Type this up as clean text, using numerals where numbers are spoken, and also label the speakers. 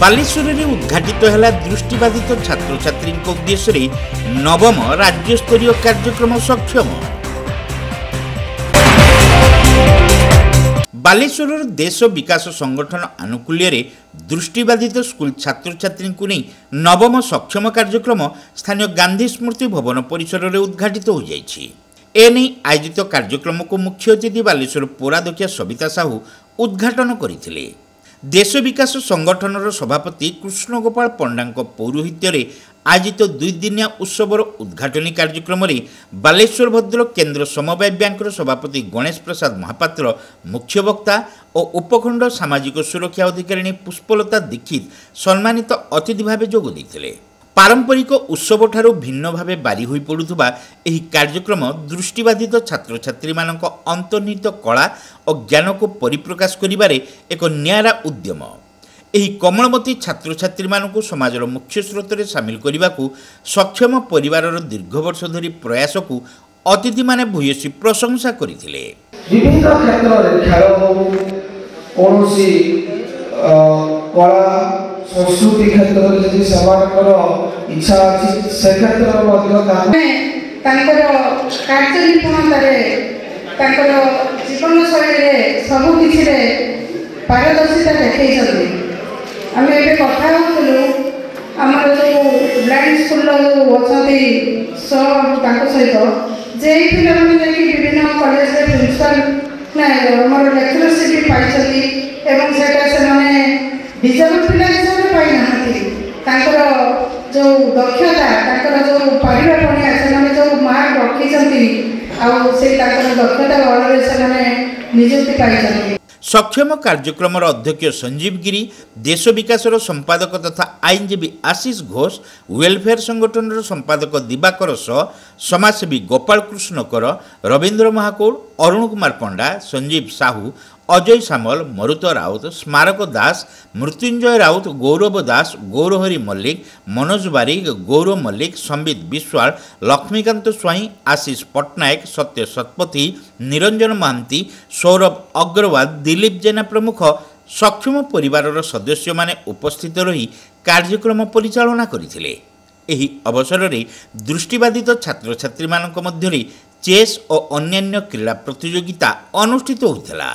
Speaker 1: बालेश्वर में उद्घाटित है दृष्टिबाधित छात्र छात्री उद्देश्य नवम राज्यस्तरीय कार्यक्रम सक्षम। बालेश्वर देश विकास संगठन आनुकूल्य दृष्टिबाधित स्कूल छात्र छात्री को नहीं नवम सक्षम कार्यक्रम स्थानीय गांधी स्मृति भवन परिसर में उद्घाटित हो जाइछि। एने आयोजित कार्यक्रम को मुख्य अतिथि बालेश्वर पौराध्यक्ष सविता साहू उद्घाटन करथिले। देश विकास संगठन सभापति कृष्ण गोपाल पंडा पौरोहित्य आयोजित 2 दिनिया उत्सवर उद्घाटनी कार्यक्रम में बालेश्वर भद्रक केन्द्र समवाय बैंक सभापति गणेश प्रसाद महापात्र मुख्य वक्ता और उपखंड सामाजिक सुरक्षा अधिकारी पुष्पलता दीक्षित सम्मानित अतिथि भाव जोग देते। पारंपरिक उत्सव ठारू भिन्न भावे बारी होई पड़ुथुबा एही कार्यक्रम दृष्टिबाधित छात्र छात्री मानक अंतर्निहित कला और ज्ञान को परिप्रकाश करिबारे एक न्यारा उद्यम। एही कमलमती छात्र छात्री मानक समाजर मुख्य स्रोत में सामिल करने को सक्षम परिवारर दीर्घ वर्ष धरी प्रयास को अतिथि माने भूयसी प्रशंसा करथिले।
Speaker 2: विभिन्न क्षेत्र रे खेल कोनोसी कला संस्कृति क्षेत्र में समानकर इच्छा अछि से क्षेत्र में कार्य निपुणता जीवन शैली सब किसी पारदर्शिता देखते। आम ए कथा आमर जो ब्लाइंड स्कूल अच्छा सहित जे पिला विभिन्न कॉलेज प्रिंसिपल लेक्चरशिप पाई डिजेबल पिला हिसाब से पाई जो दक्षता जो पढ़ापणिया से जो मार्क रखी दक्षता बल से निजुक्ति पाई।
Speaker 1: सक्षम कार्यक्रम अध्यक्ष संजीव गिरी, देश विकास संपादक तथा आईनजीवी आशीष घोष, वेलफेयर संगठन संपादक दिवाकर समाजसेवी गोपाल कृष्ण कर, रवींद्र महाकौड़, अरुण कुमार पंडा, संजीव साहू, अजय सामल, मरुत राउत, स्मारक दास, मृत्युंजय राउत, गौरव दास, गौरहरी मल्लिक, मनोज बारिक, गौरव मल्लिक, संबित विश्वाल, लक्ष्मीकांत स्वाई, आशीष पट्टनायक, सत्य शतपथी, निरंजन महांती, सौरभ अग्रवाल, दिलीप जेना प्रमुख सक्षम परिवार सदस्य माने उपस्थित रही कार्यक्रम परिचालना करथिले। एही अवसर में दृष्टिबाधित छात्र छात्री मानक मध्यरे चेस और अन्यान्य क्रीड़ा प्रतियोगिता अनुष्ठित होइतला।